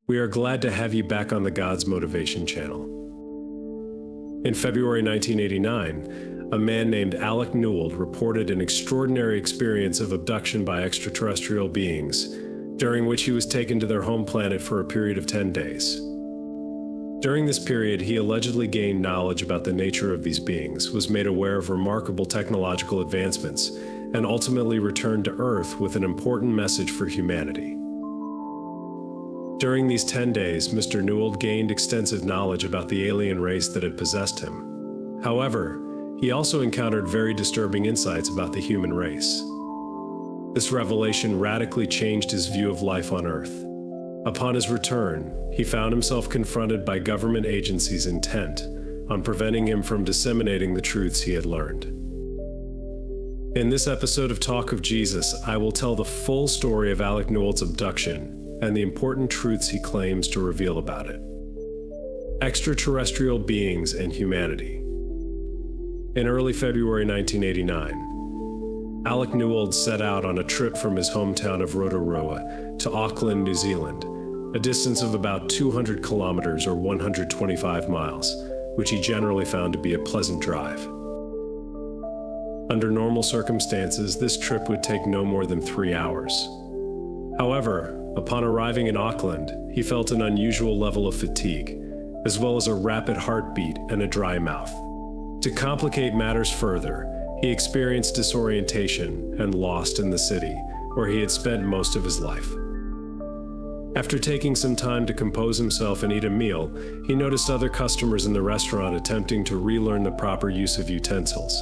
We are glad to have you back on the God's Motivation channel. In February 1989, a man named Alec Newell reported an extraordinary experience of abduction by extraterrestrial beings, during which he was taken to their home planet for a period of 10 days. During this period, he allegedly gained knowledge about the nature of these beings, was made aware of remarkable technological advancements, and ultimately returned to Earth with an important message for humanity. During these 10 days, Mr. Newell gained extensive knowledge about the alien race that had possessed him. However, he also encountered very disturbing insights about the human race. This revelation radically changed his view of life on Earth. Upon his return, he found himself confronted by government agencies intent on preventing him from disseminating the truths he had learned. In this episode of Talk of Jesus, I will tell the full story of Alec Newell's abduction and the important truths he claims to reveal about it. Extraterrestrial beings and humanity. In early February 1989, Alec Newell set out on a trip from his hometown of Rotorua to Auckland, New Zealand, a distance of about 200 kilometers or 125 miles, which he generally found to be a pleasant drive. Under normal circumstances, this trip would take no more than 3 hours. However, upon arriving in Auckland, he felt an unusual level of fatigue, as well as a rapid heartbeat and a dry mouth. To complicate matters further, he experienced disorientation and lost in the city, where he had spent most of his life. After taking some time to compose himself and eat a meal, he noticed other customers in the restaurant attempting to relearn the proper use of utensils.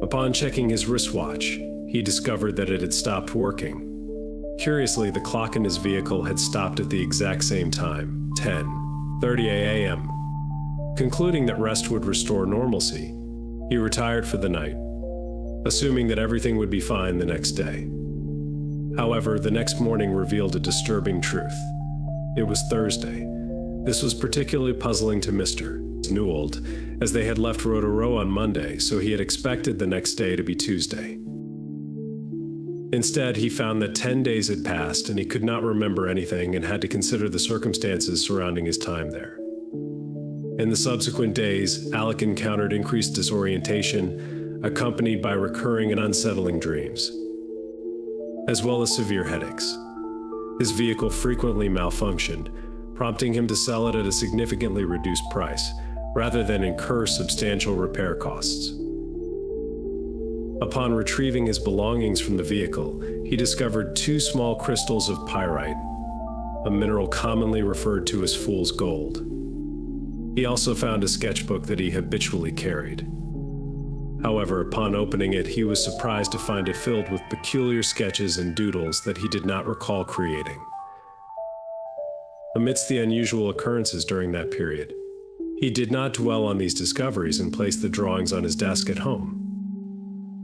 Upon checking his wristwatch, he discovered that it had stopped working. Curiously, the clock in his vehicle had stopped at the exact same time, 10:30 a.m. Concluding that rest would restore normalcy, he retired for the night, assuming that everything would be fine the next day. However, the next morning revealed a disturbing truth. It was Thursday. This was particularly puzzling to Mr. Newell, as they had left Rotorua on Monday, so he had expected the next day to be Tuesday. Instead, he found that 10 days had passed and he could not remember anything and had to consider the circumstances surrounding his time there. In the subsequent days, Alec encountered increased disorientation, accompanied by recurring and unsettling dreams, as well as severe headaches. His vehicle frequently malfunctioned, prompting him to sell it at a significantly reduced price, rather than incur substantial repair costs. Upon retrieving his belongings from the vehicle, he discovered 2 small crystals of pyrite, a mineral commonly referred to as fool's gold. He also found a sketchbook that he habitually carried. However, upon opening it, he was surprised to find it filled with peculiar sketches and doodles that he did not recall creating. Amidst the unusual occurrences during that period, he did not dwell on these discoveries and placed the drawings on his desk at home.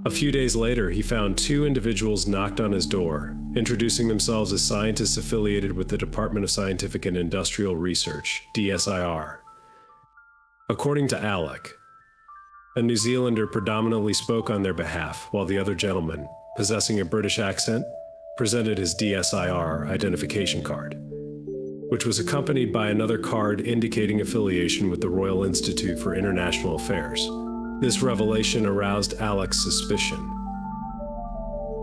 A few days later, he found 2 individuals knocked on his door, introducing themselves as scientists affiliated with the Department of Scientific and Industrial Research, DSIR. According to Alec, a New Zealander predominantly spoke on their behalf, while the other gentleman, possessing a British accent, presented his DSIR identification card, which was accompanied by another card indicating affiliation with the Royal Institute for International Affairs. This revelation aroused Alec's suspicion.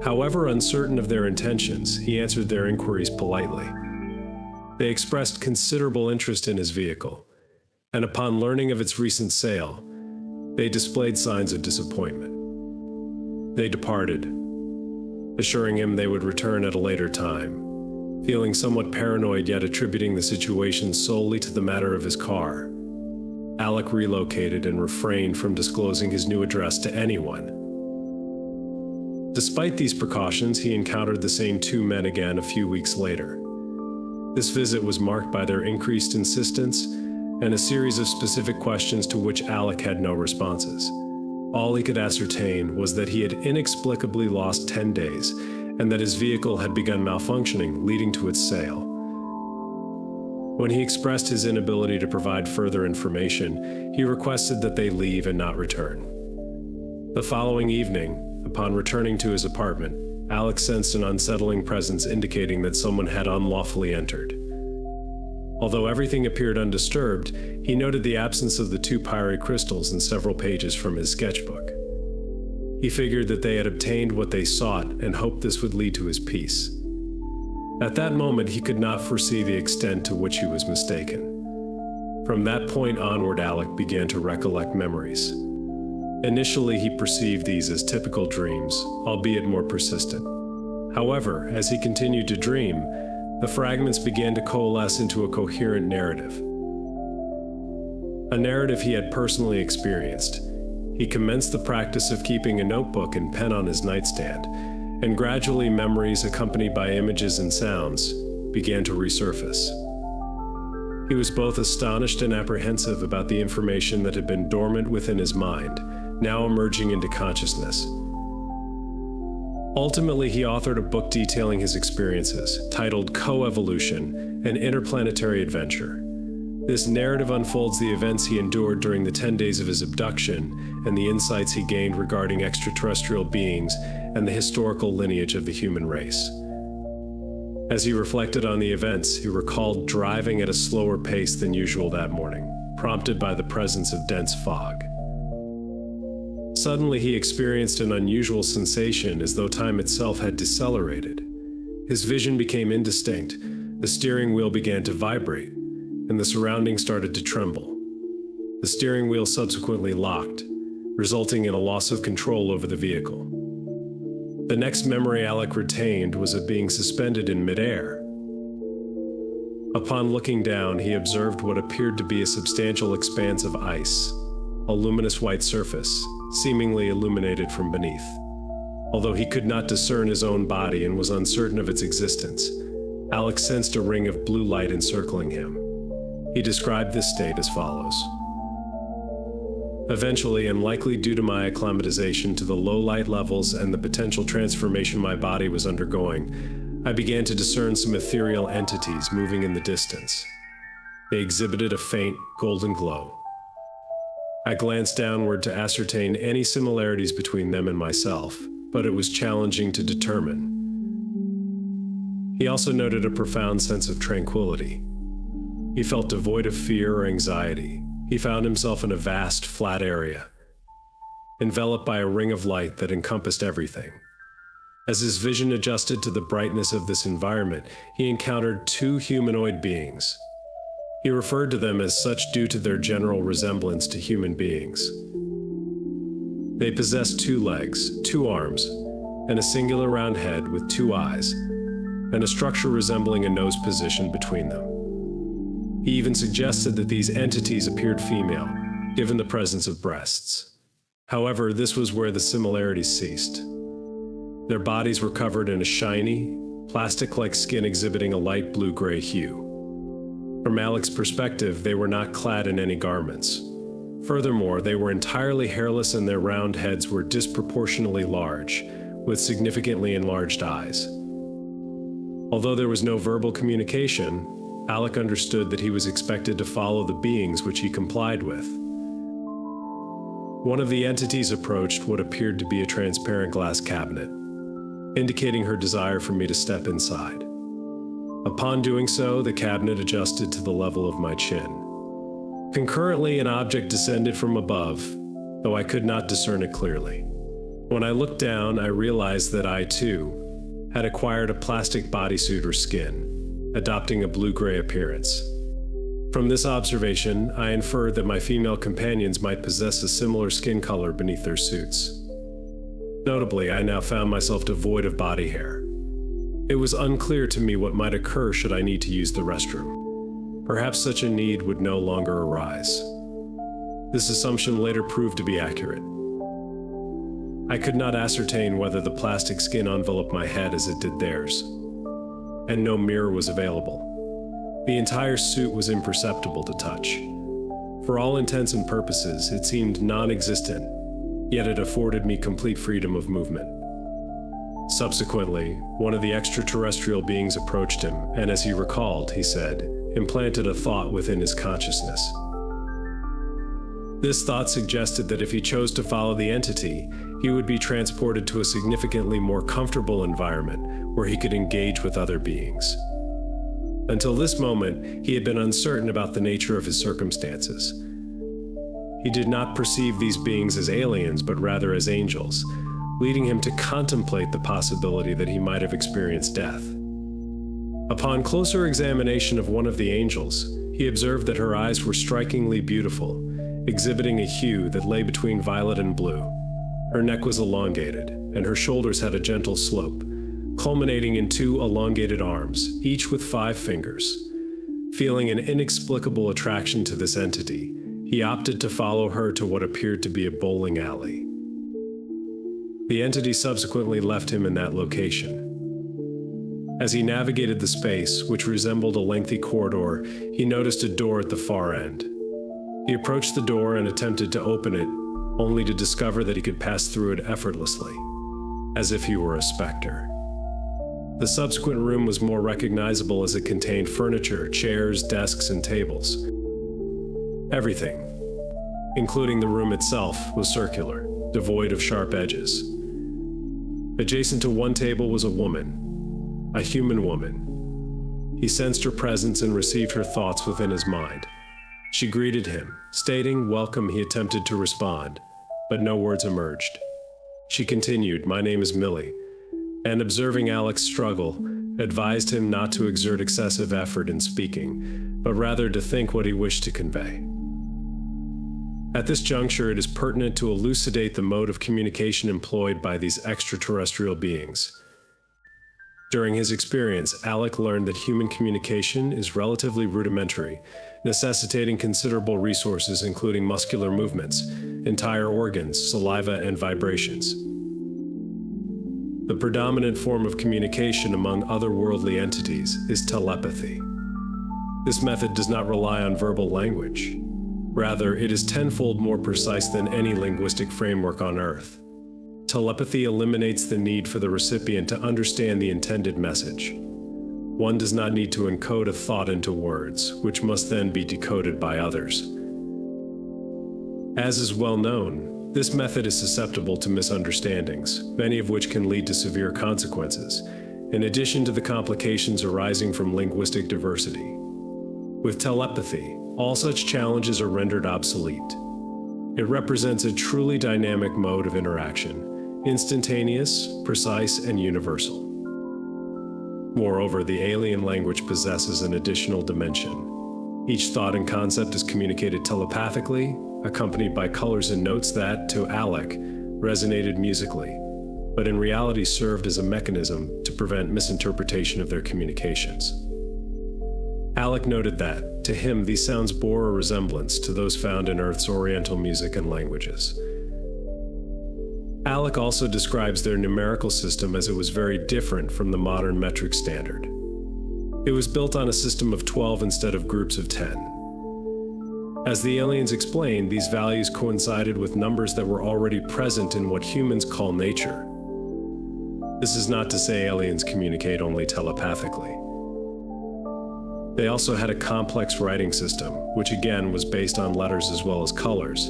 However uncertain of their intentions, he answered their inquiries politely. They expressed considerable interest in his vehicle, and upon learning of its recent sale, they displayed signs of disappointment. They departed, assuring him they would return at a later time. Feeling somewhat paranoid yet attributing the situation solely to the matter of his car, Alec relocated and refrained from disclosing his new address to anyone. Despite these precautions, he encountered the same 2 men again a few weeks later. This visit was marked by their increased insistence and a series of specific questions to which Alec had no responses. All he could ascertain was that he had inexplicably lost 10 days and that his vehicle had begun malfunctioning, leading to its sale. When he expressed his inability to provide further information, he requested that they leave and not return. The following evening, upon returning to his apartment, Alec sensed an unsettling presence indicating that someone had unlawfully entered. Although everything appeared undisturbed, he noted the absence of the 2 pyre crystals in several pages from his sketchbook. He figured that they had obtained what they sought and hoped this would lead to his peace. At that moment, he could not foresee the extent to which he was mistaken. From that point onward, Alec began to recollect memories. Initially, he perceived these as typical dreams, albeit more persistent. However, as he continued to dream, the fragments began to coalesce into a coherent narrative. A narrative he had personally experienced. He commenced the practice of keeping a notebook and pen on his nightstand, and gradually memories accompanied by images and sounds began to resurface. He was both astonished and apprehensive about the information that had been dormant within his mind, now emerging into consciousness. Ultimately, he authored a book detailing his experiences, titled Co-Evolution: An Interplanetary Adventure. This narrative unfolds the events he endured during the 10 days of his abduction and the insights he gained regarding extraterrestrial beings and the historical lineage of the human race. As he reflected on the events, he recalled driving at a slower pace than usual that morning, prompted by the presence of dense fog. Suddenly, he experienced an unusual sensation as though time itself had decelerated. His vision became indistinct, the steering wheel began to vibrate, and the surroundings started to tremble. The steering wheel subsequently locked, resulting in a loss of control over the vehicle. The next memory Alec retained was of being suspended in midair. Upon looking down, he observed what appeared to be a substantial expanse of ice, a luminous white surface, seemingly illuminated from beneath. Although he could not discern his own body and was uncertain of its existence, Alec sensed a ring of blue light encircling him. He described this state as follows. Eventually, and likely due to my acclimatization to the low light levels and the potential transformation my body was undergoing, I began to discern some ethereal entities moving in the distance. They exhibited a faint, golden glow. I glanced downward to ascertain any similarities between them and myself, but it was challenging to determine. He also noted a profound sense of tranquility. He felt devoid of fear or anxiety. He found himself in a vast, flat area, enveloped by a ring of light that encompassed everything. As his vision adjusted to the brightness of this environment, he encountered 2 humanoid beings. He referred to them as such due to their general resemblance to human beings. They possessed 2 legs, 2 arms, and a singular round head with 2 eyes, and a structure resembling a nose position between them. He even suggested that these entities appeared female, given the presence of breasts. However, this was where the similarities ceased. Their bodies were covered in a shiny, plastic-like skin exhibiting a light blue-gray hue. From Alec's perspective, they were not clad in any garments. Furthermore, they were entirely hairless and their round heads were disproportionately large, with significantly enlarged eyes. Although there was no verbal communication, Alec understood that he was expected to follow the beings, which he complied with. One of the entities approached what appeared to be a transparent glass cabinet, indicating her desire for me to step inside. Upon doing so, the cabinet adjusted to the level of my chin. Concurrently, an object descended from above, though I could not discern it clearly. When I looked down, I realized that I, too, had acquired a plastic bodysuit or skin, adopting a blue-gray appearance. From this observation, I inferred that my female companions might possess a similar skin color beneath their suits. Notably, I now found myself devoid of body hair. It was unclear to me what might occur should I need to use the restroom. Perhaps such a need would no longer arise. This assumption later proved to be accurate. I could not ascertain whether the plastic skin enveloped my head as it did theirs, and no mirror was available. The entire suit was imperceptible to touch. For all intents and purposes, it seemed non-existent, yet it afforded me complete freedom of movement. Subsequently, one of the extraterrestrial beings approached him, and as he recalled, he said, implanted a thought within his consciousness. This thought suggested that if he chose to follow the entity, he would be transported to a significantly more comfortable environment where he could engage with other beings. Until this moment, he had been uncertain about the nature of his circumstances. He did not perceive these beings as aliens, but rather as angels, leading him to contemplate the possibility that he might have experienced death. Upon closer examination of one of the angels, he observed that her eyes were strikingly beautiful, exhibiting a hue that lay between violet and blue. Her neck was elongated, and her shoulders had a gentle slope, culminating in 2 elongated arms, each with 5 fingers. Feeling an inexplicable attraction to this entity, he opted to follow her to what appeared to be a bowling alley. The entity subsequently left him in that location. As he navigated the space, which resembled a lengthy corridor, he noticed a door at the far end. He approached the door and attempted to open it, only to discover that he could pass through it effortlessly, as if he were a specter. The subsequent room was more recognizable as it contained furniture, chairs, desks, and tables. Everything, including the room itself, was circular, devoid of sharp edges. Adjacent to one table was a woman, a human woman. He sensed her presence and received her thoughts within his mind. She greeted him, stating welcome. He attempted to respond, but no words emerged. She continued, "My name is Millie," and observing Alec's struggle, advised him not to exert excessive effort in speaking, but rather to think what he wished to convey. At this juncture, it is pertinent to elucidate the mode of communication employed by these extraterrestrial beings. During his experience, Alec learned that human communication is relatively rudimentary, necessitating considerable resources including muscular movements, entire organs, saliva, and vibrations. The predominant form of communication among otherworldly entities is telepathy. This method does not rely on verbal language. Rather, it is tenfold more precise than any linguistic framework on Earth. Telepathy eliminates the need for the recipient to understand the intended message. One does not need to encode a thought into words, which must then be decoded by others. As is well known, this method is susceptible to misunderstandings, many of which can lead to severe consequences, in addition to the complications arising from linguistic diversity. With telepathy, all such challenges are rendered obsolete. It represents a truly dynamic mode of interaction, instantaneous, precise, and universal. Moreover, the alien language possesses an additional dimension. Each thought and concept is communicated telepathically, accompanied by colors and notes that, to Alec, resonated musically, but in reality served as a mechanism to prevent misinterpretation of their communications. Alec noted that, to him, these sounds bore a resemblance to those found in Earth's Oriental music and languages. Alec also describes their numerical system as it was very different from the modern metric standard. It was built on a system of 12 instead of groups of 10. As the aliens explained, these values coincided with numbers that were already present in what humans call nature. This is not to say aliens communicate only telepathically. They also had a complex writing system, which again was based on letters as well as colors.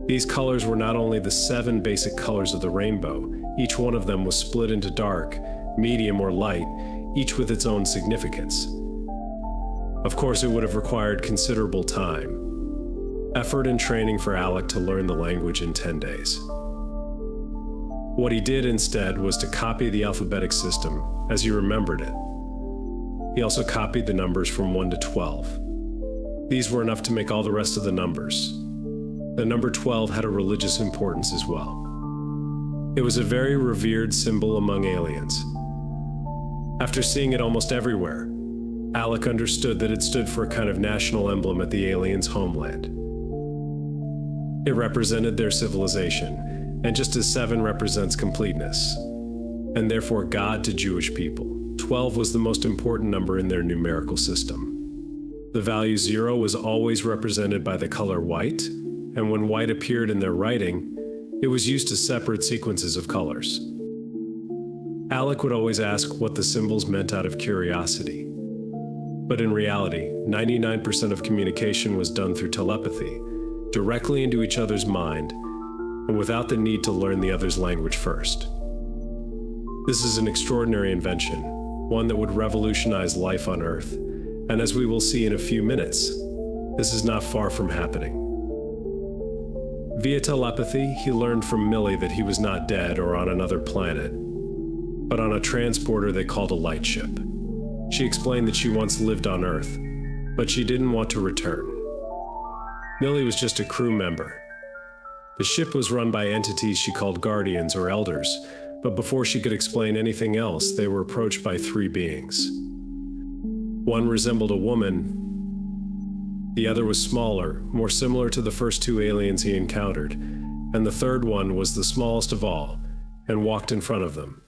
These colors were not only the 7 basic colors of the rainbow, each one of them was split into dark, medium, or light, each with its own significance. Of course, it would have required considerable time, effort, and training for Alec to learn the language in 10 days. What he did instead was to copy the alphabetic system as he remembered it. He also copied the numbers from 1 to 12. These were enough to make all the rest of the numbers. The number 12 had a religious importance as well. It was a very revered symbol among aliens. After seeing it almost everywhere, Alec understood that it stood for a kind of national emblem at the aliens' homeland. It represented their civilization, and just as 7 represents completeness, and therefore God to Jewish people, 12 was the most important number in their numerical system. The value 0 was always represented by the color white, and when white appeared in their writing, it was used as separate sequences of colors. Alec would always ask what the symbols meant out of curiosity. But in reality, 99% of communication was done through telepathy, directly into each other's mind, and without the need to learn the other's language first. This is an extraordinary invention, one that would revolutionize life on Earth, And as we will see in a few minutes, this is not far from happening. Via telepathy, he learned from Millie that he was not dead or on another planet, but on a transporter they called a lightship. She explained that she once lived on Earth, but she didn't want to return. Millie was just a crew member. The ship was run by entities she called guardians or elders, but before she could explain anything else, they were approached by three beings. One resembled a woman, the other was smaller, more similar to the first two aliens he encountered, and the third one was the smallest of all, and walked in front of them.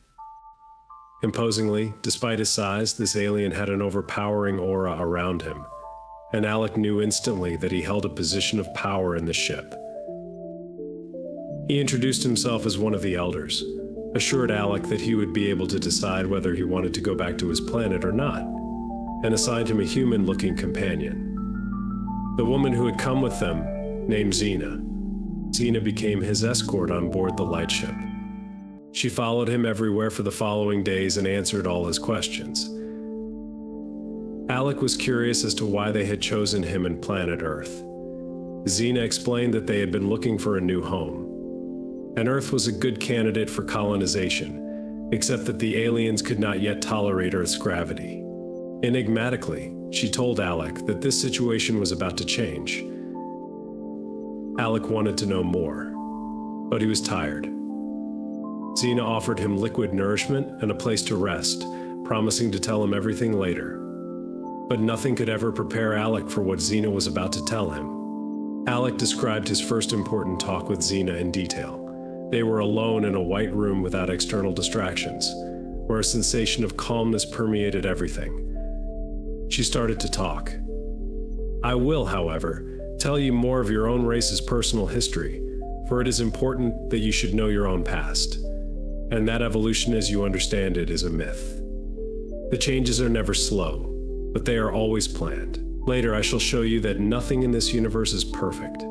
Imposingly, despite his size, this alien had an overpowering aura around him, and Alec knew instantly that he held a position of power in the ship. He introduced himself as one of the elders, assured Alec that he would be able to decide whether he wanted to go back to his planet or not, and assigned him a human-looking companion. The woman who had come with them, named Xena. Xena became his escort on board the lightship. She followed him everywhere for the following days and answered all his questions. Alec was curious as to why they had chosen him and planet Earth. Xena explained that they had been looking for a new home, and Earth was a good candidate for colonization, except that the aliens could not yet tolerate Earth's gravity. Enigmatically, she told Alec that this situation was about to change. Alec wanted to know more, but he was tired. Xena offered him liquid nourishment and a place to rest, promising to tell him everything later. But nothing could ever prepare Alec for what Xena was about to tell him. Alec described his first important talk with Xena in detail. They were alone in a white room without external distractions, where a sensation of calmness permeated everything. She started to talk. I will, however, tell you more of your own race's personal history, for it is important that you should know your own past, and that evolution as you understand it is a myth. The changes are never slow, but they are always planned. Later I shall show you that nothing in this universe is perfect.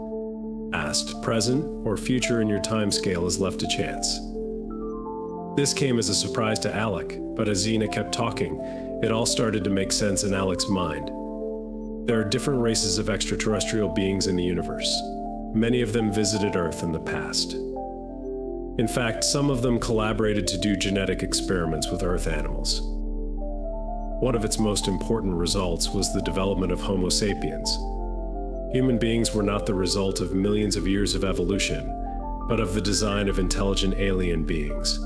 Past, present, or future in your time scale is left to chance. This came as a surprise to Alec, but as Xena kept talking, it all started to make sense in Alec's mind. There are different races of extraterrestrial beings in the universe. Many of them visited Earth in the past. In fact, some of them collaborated to do genetic experiments with Earth animals. One of its most important results was the development of Homo sapiens. Human beings were not the result of millions of years of evolution, but of the design of intelligent alien beings.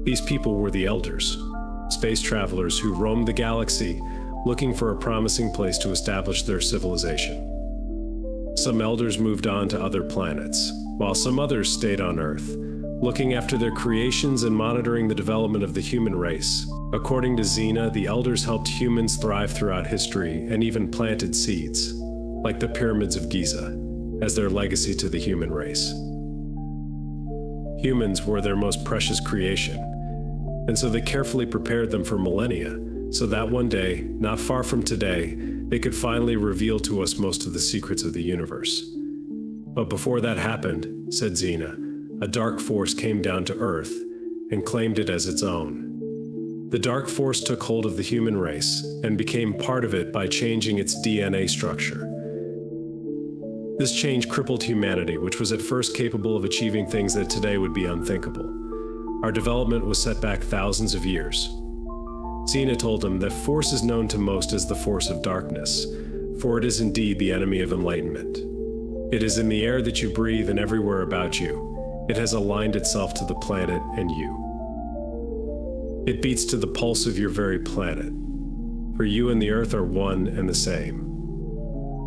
These people were the Elders, space travelers who roamed the galaxy looking for a promising place to establish their civilization. Some Elders moved on to other planets, while some others stayed on Earth, looking after their creations and monitoring the development of the human race. According to Xena, the Elders helped humans thrive throughout history and even planted seeds, like the pyramids of Giza, as their legacy to the human race. Humans were their most precious creation, and so they carefully prepared them for millennia, so that one day, not far from today, they could finally reveal to us most of the secrets of the universe. But before that happened, said Xena, a dark force came down to Earth and claimed it as its own. The dark force took hold of the human race and became part of it by changing its DNA structure. This change crippled humanity, which was at first capable of achieving things that today would be unthinkable. Our development was set back thousands of years. Xena told him that force is known to most as the force of darkness, for it is indeed the enemy of enlightenment. It is in the air that you breathe and everywhere about you. It has aligned itself to the planet and you. It beats to the pulse of your very planet, for you and the Earth are one and the same.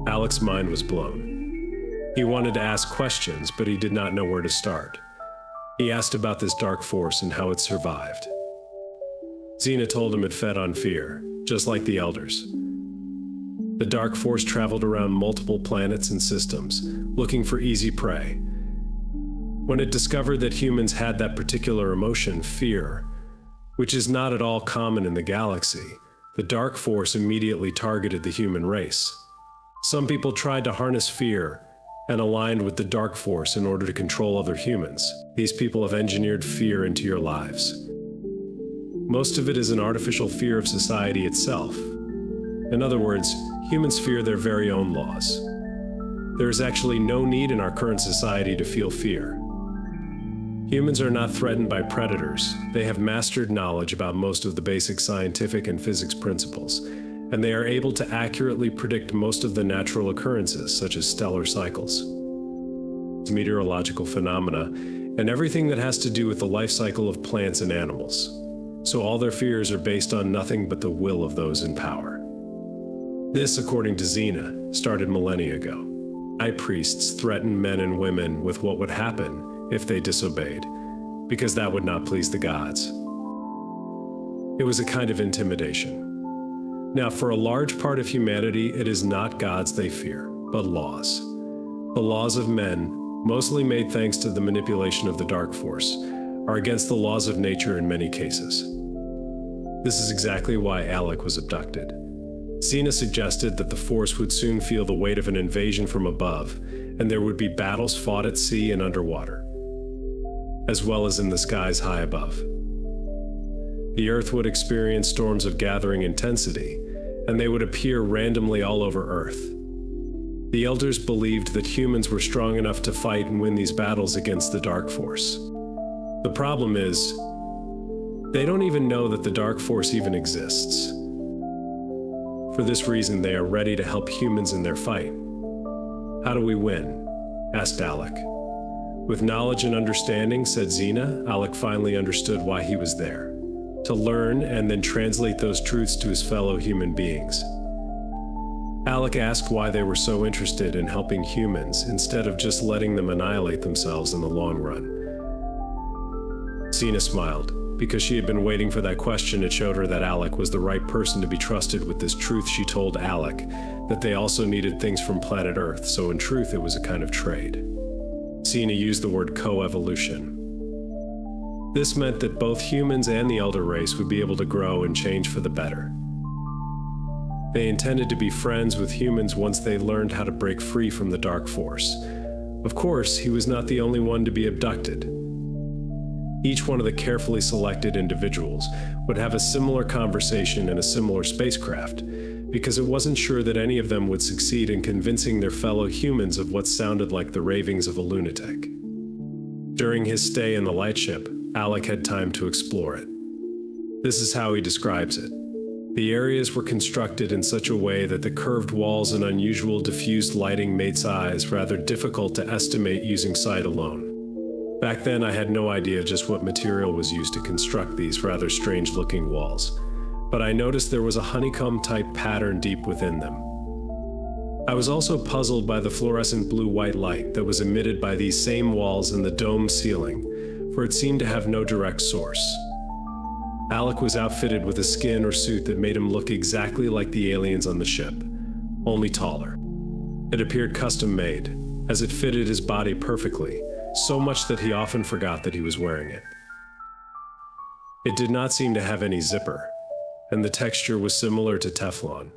Alec's mind was blown. He wanted to ask questions, but he did not know where to start. He asked about this dark force and how it survived. Xena told him it fed on fear, just like the Elders. The dark force traveled around multiple planets and systems, looking for easy prey. When it discovered that humans had that particular emotion, fear, which is not at all common in the galaxy, the dark force immediately targeted the human race. Some people tried to harness fear and aligned with the dark force in order to control other humans. These people have engineered fear into your lives. Most of it is an artificial fear of society itself. In other words, humans fear their very own laws. There is actually no need in our current society to feel fear. Humans are not threatened by predators. They have mastered knowledge about most of the basic scientific and physics principles, and they are able to accurately predict most of the natural occurrences, such as stellar cycles, meteorological phenomena, and everything that has to do with the life cycle of plants and animals. So all their fears are based on nothing but the will of those in power. This, according to Xena, started millennia ago. High priests threatened men and women with what would happen if they disobeyed, because that would not please the gods. It was a kind of intimidation. Now, for a large part of humanity, it is not gods they fear, but laws. The laws of men, mostly made thanks to the manipulation of the dark force, are against the laws of nature in many cases. This is exactly why Alec was abducted. Xena suggested that the force would soon feel the weight of an invasion from above, and there would be battles fought at sea and underwater, as well as in the skies high above. The Earth would experience storms of gathering intensity, and they would appear randomly all over Earth. The elders believed that humans were strong enough to fight and win these battles against the dark force. The problem is, they don't even know that the dark force even exists. For this reason, they are ready to help humans in their fight. How do we win? Asked Alec. With knowledge and understanding, said Xena, Alec finally understood why he was there. To learn and then translate those truths to his fellow human beings. Alec asked why they were so interested in helping humans instead of just letting them annihilate themselves in the long run. Xena smiled. Because she had been waiting for that question, it showed her that Alec was the right person to be trusted with this truth. She told Alec that they also needed things from planet Earth, so in truth it was a kind of trade. Xena used the word co-evolution. This meant that both humans and the elder race would be able to grow and change for the better. They intended to be friends with humans once they learned how to break free from the dark force. Of course, he was not the only one to be abducted. Each one of the carefully selected individuals would have a similar conversation in a similar spacecraft, because it wasn't sure that any of them would succeed in convincing their fellow humans of what sounded like the ravings of a lunatic. During his stay in the lightship, Alec had time to explore it. This is how he describes it. The areas were constructed in such a way that the curved walls and unusual diffused lighting made size rather difficult to estimate using sight alone. Back then, I had no idea just what material was used to construct these rather strange-looking walls, but I noticed there was a honeycomb-type pattern deep within them. I was also puzzled by the fluorescent blue-white light that was emitted by these same walls and the domed ceiling, for it seemed to have no direct source. Alec was outfitted with a skin or suit that made him look exactly like the aliens on the ship, only taller. It appeared custom-made, as it fitted his body perfectly, so much that he often forgot that he was wearing it. It did not seem to have any zipper, and the texture was similar to Teflon,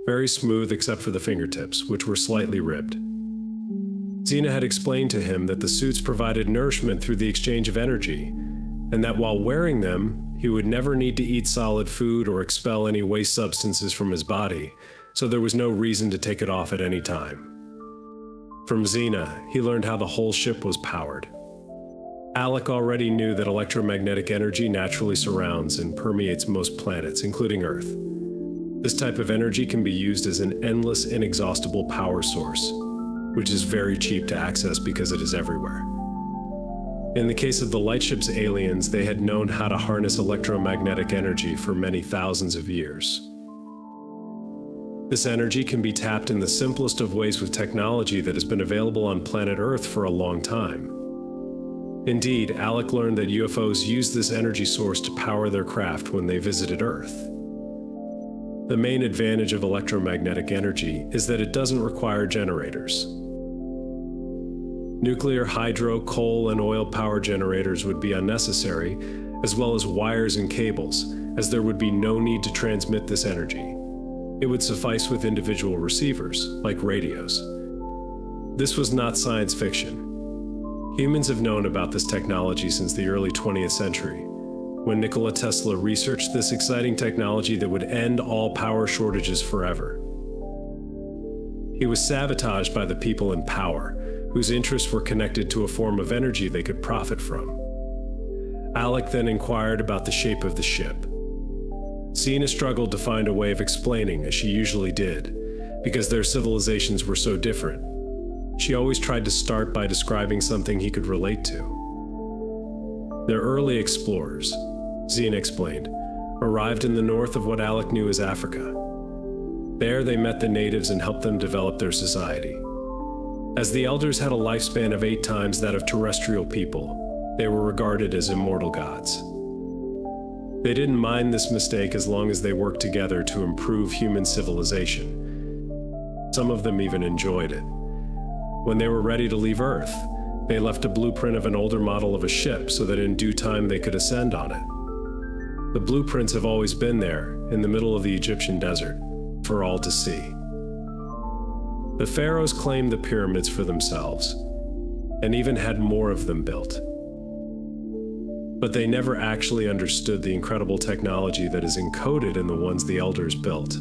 very smooth except for the fingertips, which were slightly ribbed. Xena had explained to him that the suits provided nourishment through the exchange of energy, and that while wearing them, he would never need to eat solid food or expel any waste substances from his body, so there was no reason to take it off at any time. From Xena, he learned how the whole ship was powered. Alec already knew that electromagnetic energy naturally surrounds and permeates most planets, including Earth. This type of energy can be used as an endless, inexhaustible power source, which is very cheap to access because it is everywhere. In the case of the lightship's aliens, they had known how to harness electromagnetic energy for many thousands of years. This energy can be tapped in the simplest of ways with technology that has been available on planet Earth for a long time. Indeed, Alec learned that UFOs used this energy source to power their craft when they visited Earth. The main advantage of electromagnetic energy is that it doesn't require generators. Nuclear, hydro, coal, and oil power generators would be unnecessary, as well as wires and cables, as there would be no need to transmit this energy. It would suffice with individual receivers, like radios. This was not science fiction. Humans have known about this technology since the early 20th century. when Nikola Tesla researched this exciting technology that would end all power shortages forever. He was sabotaged by the people in power, whose interests were connected to a form of energy they could profit from. Alec then inquired about the shape of the ship. Xena struggled to find a way of explaining, as she usually did, because their civilizations were so different. She always tried to start by describing something he could relate to. Their early explorers, Xena explained, arrived in the north of what Alec knew as Africa. There they met the natives and helped them develop their society. As the elders had a lifespan of 8 times that of terrestrial people, they were regarded as immortal gods. They didn't mind this mistake as long as they worked together to improve human civilization. Some of them even enjoyed it. When they were ready to leave Earth, they left a blueprint of an older model of a ship so that in due time they could ascend on it. The blueprints have always been there, in the middle of the Egyptian desert, for all to see. The pharaohs claimed the pyramids for themselves, and even had more of them built. But they never actually understood the incredible technology that is encoded in the ones the elders built.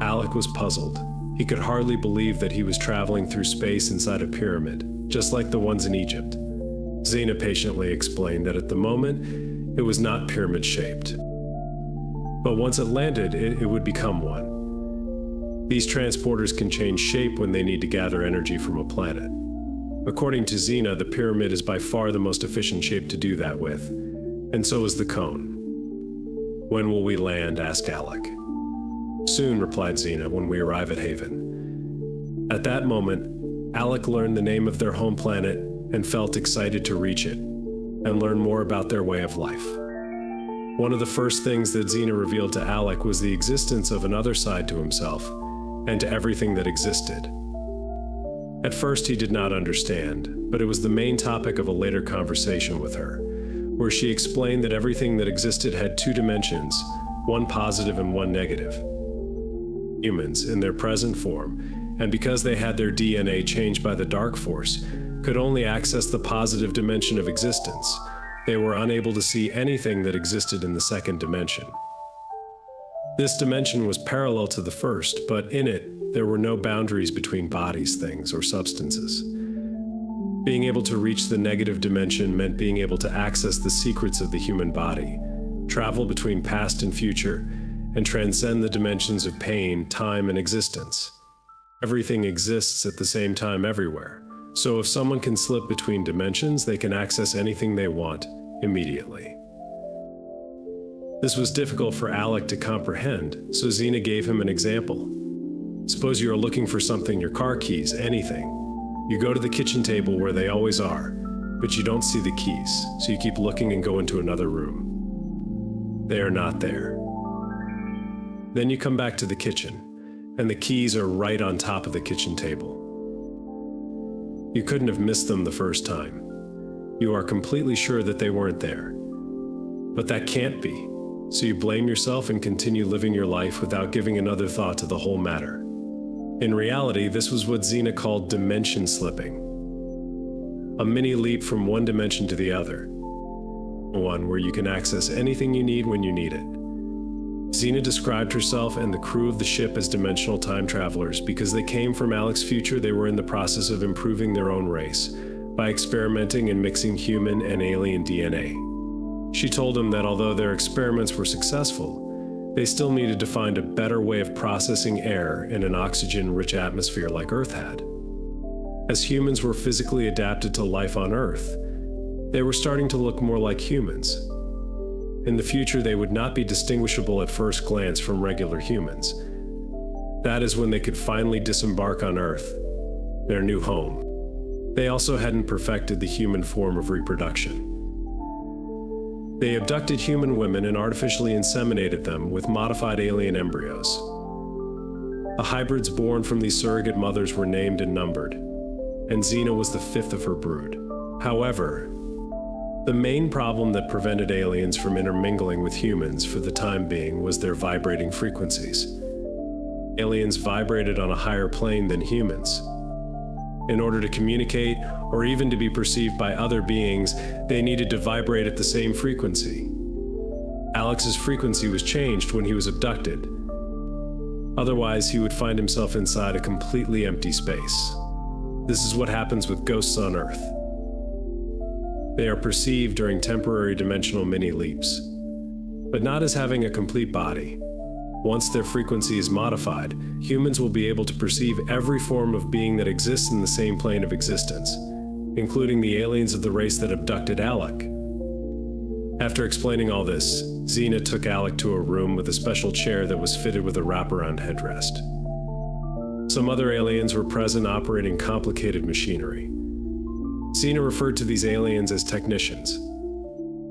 Alec was puzzled. He could hardly believe that he was traveling through space inside a pyramid, just like the ones in Egypt. Xena patiently explained that at the moment, it was not pyramid-shaped. But once it landed, it would become one. These transporters can change shape when they need to gather energy from a planet. According to Xena, the pyramid is by far the most efficient shape to do that with, and so is the cone. "When will we land?" asked Alec. "Soon," replied Xena, "when we arrive at Haven." At that moment, Alec learned the name of their home planet and felt excited to reach it and learn more about their way of life. One of the first things that Xena revealed to Alec was the existence of another side to himself and to everything that existed. At first he did not understand, but it was the main topic of a later conversation with her, where she explained that everything that existed had 2 dimensions, one positive and one negative. Humans, in their present form, and because they had their DNA changed by the Dark Force, could only access the positive dimension of existence. They were unable to see anything that existed in the second dimension. This dimension was parallel to the first, but in it, there were no boundaries between bodies, things, or substances. Being able to reach the negative dimension meant being able to access the secrets of the human body, travel between past and future, and transcend the dimensions of pain, time, and existence. Everything exists at the same time everywhere, so if someone can slip between dimensions, they can access anything they want immediately. This was difficult for Alec to comprehend, so Xena gave him an example. Suppose you are looking for something, your car keys, anything. You go to the kitchen table where they always are, but you don't see the keys, so you keep looking and go into another room. They are not there. Then you come back to the kitchen, and the keys are right on top of the kitchen table. You couldn't have missed them the first time. You are completely sure that they weren't there. But that can't be, so you blame yourself and continue living your life without giving another thought to the whole matter. In reality, this was what Xena called dimension slipping. A mini leap from one dimension to the other. One where you can access anything you need when you need it. Xena described herself and the crew of the ship as dimensional time travelers because they came from Alec's future. They were in the process of improving their own race by experimenting and mixing human and alien DNA. She told him that although their experiments were successful, they still needed to find a better way of processing air in an oxygen-rich atmosphere like Earth had. As humans were physically adapted to life on Earth, they were starting to look more like humans. In the future, they would not be distinguishable at first glance from regular humans. That is when they could finally disembark on Earth, their new home. They also hadn't perfected the human form of reproduction. They abducted human women and artificially inseminated them with modified alien embryos. The hybrids born from these surrogate mothers were named and numbered, and Xena was the 5th of her brood. However, the main problem that prevented aliens from intermingling with humans for the time being was their vibrating frequencies. Aliens vibrated on a higher plane than humans. In order to communicate, or even to be perceived by other beings, they needed to vibrate at the same frequency. Alex's frequency was changed when he was abducted. Otherwise, he would find himself inside a completely empty space. This is what happens with ghosts on Earth. They are perceived during temporary dimensional mini-leaps, but not as having a complete body. Once their frequency is modified, humans will be able to perceive every form of being that exists in the same plane of existence, including the aliens of the race that abducted Alec. After explaining all this, Xena took Alec to a room with a special chair that was fitted with a wraparound headrest. Some other aliens were present operating complicated machinery. Xena referred to these aliens as technicians.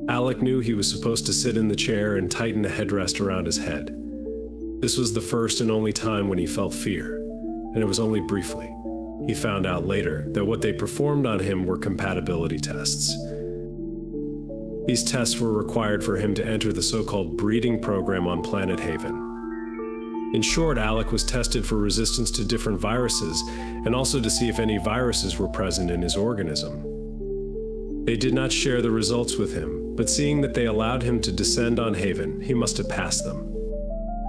Alec knew he was supposed to sit in the chair and tighten the headrest around his head. This was the first and only time when he felt fear, and it was only briefly. He found out later that what they performed on him were compatibility tests. These tests were required for him to enter the so-called breeding program on Planet Haven. In short, Alec was tested for resistance to different viruses, and also to see if any viruses were present in his organism. They did not share the results with him, but seeing that they allowed him to descend on Haven, he must have passed them.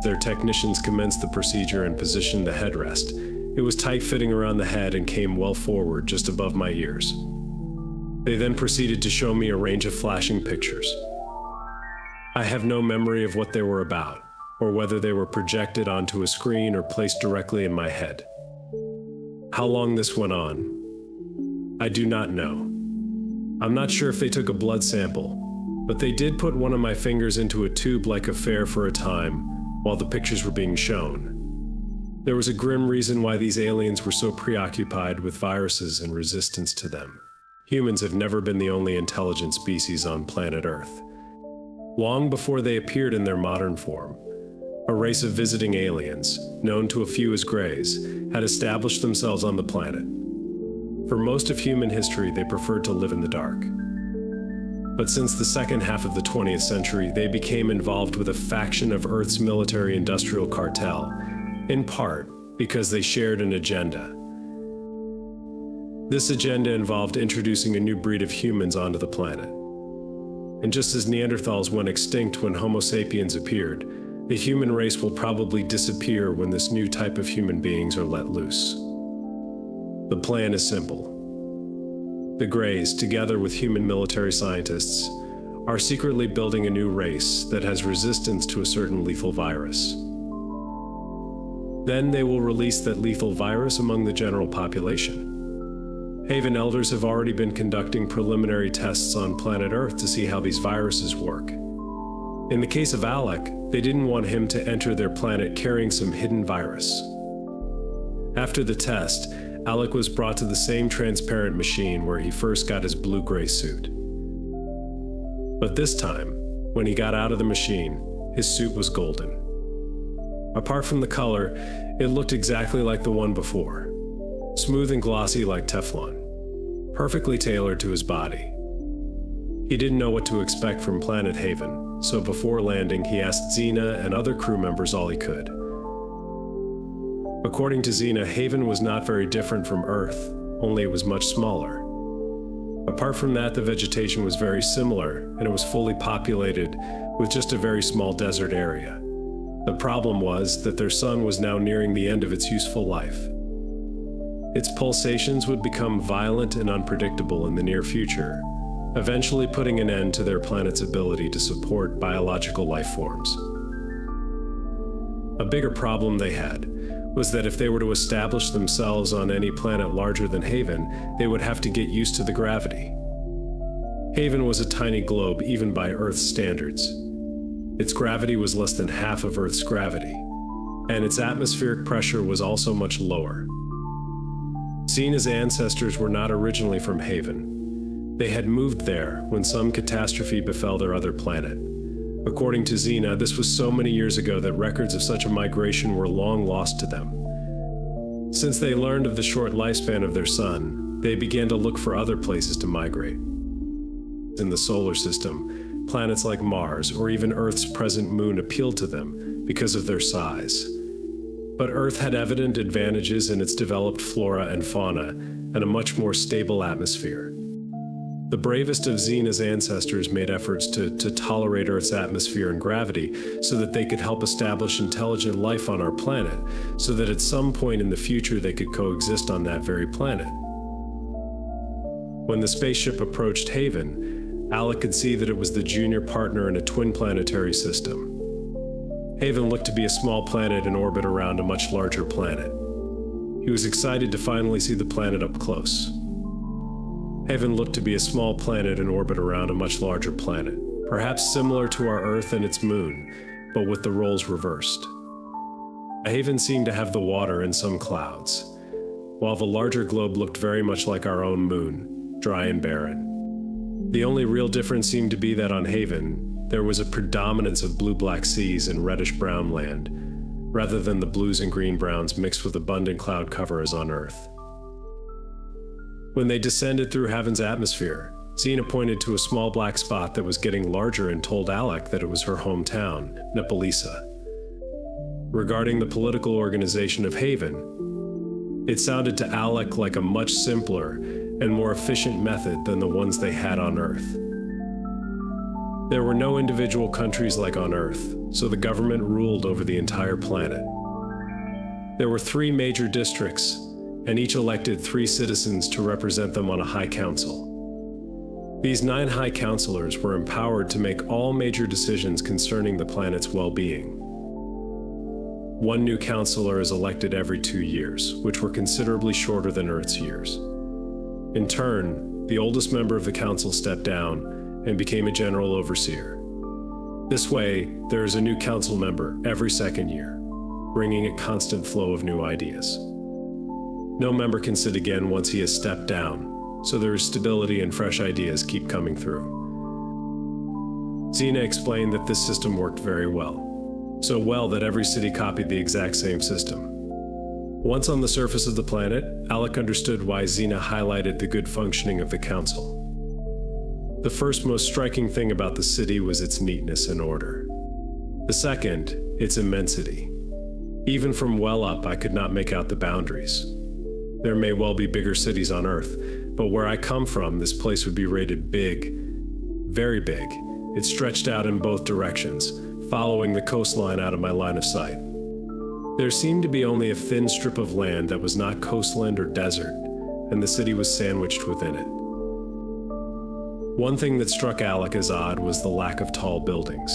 Their technicians commenced the procedure and positioned the headrest. It was tight-fitting around the head and came well forward, just above my ears. They then proceeded to show me a range of flashing pictures. I have no memory of what they were about, or whether they were projected onto a screen or placed directly in my head. How long this went on, I do not know. I'm not sure if they took a blood sample, but they did put one of my fingers into a tube-like affair for a time, while the pictures were being shown. There was a grim reason why these aliens were so preoccupied with viruses and resistance to them. Humans have never been the only intelligent species on planet Earth. Long before they appeared in their modern form, a race of visiting aliens, known to a few as Greys, had established themselves on the planet. For most of human history, they preferred to live in the dark. But since the second half of the 20th century, they became involved with a faction of Earth's military-industrial cartel, in part because they shared an agenda. This agenda involved introducing a new breed of humans onto the planet. And just as Neanderthals went extinct when Homo sapiens appeared, the human race will probably disappear when this new type of human beings are let loose. The plan is simple. The Greys, together with human military scientists, are secretly building a new race that has resistance to a certain lethal virus. Then they will release that lethal virus among the general population. Haven elders have already been conducting preliminary tests on planet Earth to see how these viruses work. In the case of Alec, they didn't want him to enter their planet carrying some hidden virus. After the test, Alec was brought to the same transparent machine where he first got his blue-gray suit. But this time, when he got out of the machine, his suit was golden. Apart from the color, it looked exactly like the one before. Smooth and glossy like Teflon, perfectly tailored to his body. He didn't know what to expect from Planet Haven, so before landing, he asked Xena and other crew members all he could. According to Xena, Haven was not very different from Earth, only it was much smaller. Apart from that, the vegetation was very similar, and it was fully populated with just a very small desert area. The problem was that their sun was now nearing the end of its useful life. Its pulsations would become violent and unpredictable in the near future, eventually putting an end to their planet's ability to support biological life forms. A bigger problem they had was that if they were to establish themselves on any planet larger than Haven, they would have to get used to the gravity. Haven was a tiny globe even by Earth's standards. Its gravity was less than half of Earth's gravity, and its atmospheric pressure was also much lower. Xena's ancestors were not originally from Haven. They had moved there when some catastrophe befell their other planet. According to Xena, this was so many years ago that records of such a migration were long lost to them. Since they learned of the short lifespan of their sun, they began to look for other places to migrate. In the solar system, planets like Mars or even Earth's present moon appealed to them because of their size. But Earth had evident advantages in its developed flora and fauna and a much more stable atmosphere. The bravest of Xena's ancestors made efforts to tolerate Earth's atmosphere and gravity so that they could help establish intelligent life on our planet, so that at some point in the future they could coexist on that very planet. When the spaceship approached Haven, Alec could see that it was the junior partner in a twin planetary system. Haven looked to be a small planet in orbit around a much larger planet. He was excited to finally see the planet up close. Haven looked to be a small planet in orbit around a much larger planet, perhaps similar to our Earth and its moon, but with the roles reversed. Haven seemed to have the water and some clouds, while the larger globe looked very much like our own moon, dry and barren. The only real difference seemed to be that on Haven, there was a predominance of blue-black seas and reddish-brown land, rather than the blues and green-browns mixed with abundant cloud cover as on Earth. When they descended through Haven's atmosphere, Xena pointed to a small black spot that was getting larger and told Alec that it was her hometown, Nepalisa. Regarding the political organization of Haven, it sounded to Alec like a much simpler and more efficient method than the ones they had on Earth. There were no individual countries like on Earth, so the government ruled over the entire planet. There were 3 major districts, and each elected 3 citizens to represent them on a high council. These 9 high counselors were empowered to make all major decisions concerning the planet's well-being. One new counselor is elected every 2 years, which were considerably shorter than Earth's years. In turn, the oldest member of the council stepped down and became a general overseer. This way, there is a new council member every 2nd year, bringing a constant flow of new ideas. No member can sit again once he has stepped down, so there is stability and fresh ideas keep coming through. Xena explained that this system worked very well, so well that every city copied the exact same system. Once on the surface of the planet, Alec understood why Xena highlighted the good functioning of the council. The first most striking thing about the city was its neatness and order. The second, its immensity. Even from well up, I could not make out the boundaries. There may well be bigger cities on Earth, but where I come from, this place would be rated big, very big. It stretched out in both directions, following the coastline out of my line of sight. There seemed to be only a thin strip of land that was not coastland or desert, and the city was sandwiched within it. One thing that struck Alec as odd was the lack of tall buildings,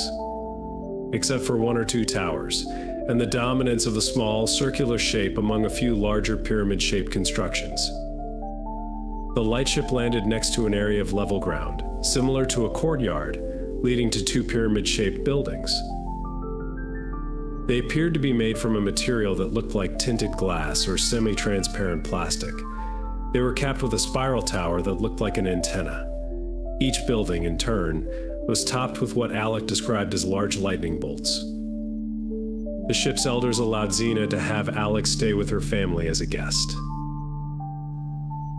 except for 1 or 2 towers, and the dominance of a small, circular shape among a few larger pyramid-shaped constructions. The lightship landed next to an area of level ground, similar to a courtyard, leading to 2 pyramid-shaped buildings. They appeared to be made from a material that looked like tinted glass or semi-transparent plastic. They were capped with a spiral tower that looked like an antenna. Each building, in turn, was topped with what Alec described as large lightning bolts. The ship's elders allowed Xena to have Alec stay with her family as a guest.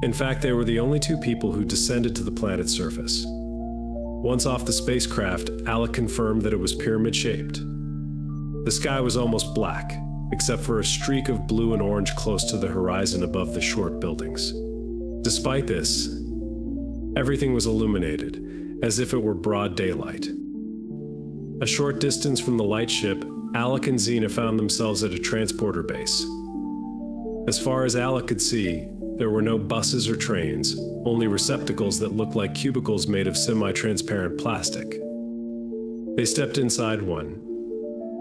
In fact, they were the only 2 people who descended to the planet's surface. Once off the spacecraft, Alec confirmed that it was pyramid-shaped. The sky was almost black, except for a streak of blue and orange close to the horizon above the short buildings. Despite this, everything was illuminated, as if it were broad daylight. A short distance from the lightship, Alec and Xena found themselves at a transporter base. As far as Alec could see, there were no buses or trains, only receptacles that looked like cubicles made of semi-transparent plastic. They stepped inside one,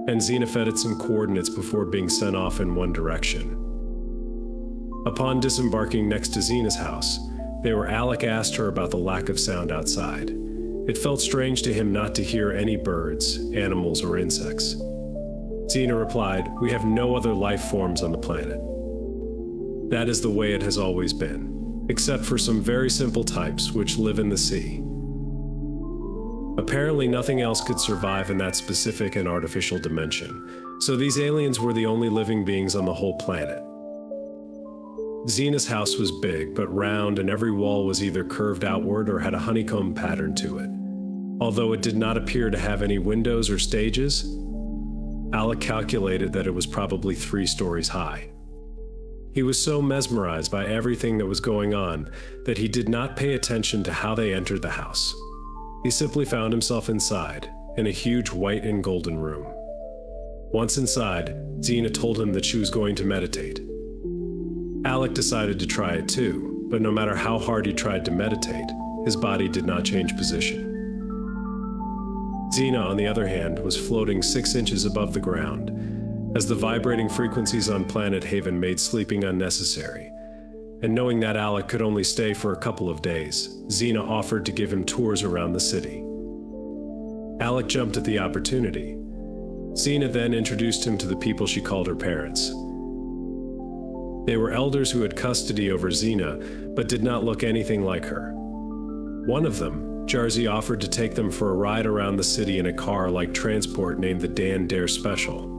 and Xena fed it some coordinates before being sent off in one direction. Upon disembarking next to Xena's house, Alec asked her about the lack of sound outside. It felt strange to him not to hear any birds, animals, or insects. Xena replied, "We have no other life forms on the planet. That is the way it has always been, except for some very simple types which live in the sea. Apparently nothing else could survive in that specific and artificial dimension, so these aliens were the only living beings on the whole planet." Xena's house was big, but round, and every wall was either curved outward or had a honeycomb pattern to it. Although it did not appear to have any windows or stages, Alec calculated that it was probably 3 stories high. He was so mesmerized by everything that was going on that he did not pay attention to how they entered the house. He simply found himself inside, in a huge white and golden room. Once inside, Xena told him that she was going to meditate. Alec decided to try it too, but no matter how hard he tried to meditate, his body did not change position. Xena, on the other hand, was floating 6 inches above the ground, as the vibrating frequencies on planet Haven made sleeping unnecessary. And knowing that Alec could only stay for a couple of days, Xena offered to give him tours around the city. Alec jumped at the opportunity. Xena then introduced him to the people she called her parents. They were elders who had custody over Xena, but did not look anything like her. One of them, Jarzy, offered to take them for a ride around the city in a car-like transport named the Dan Dare Special.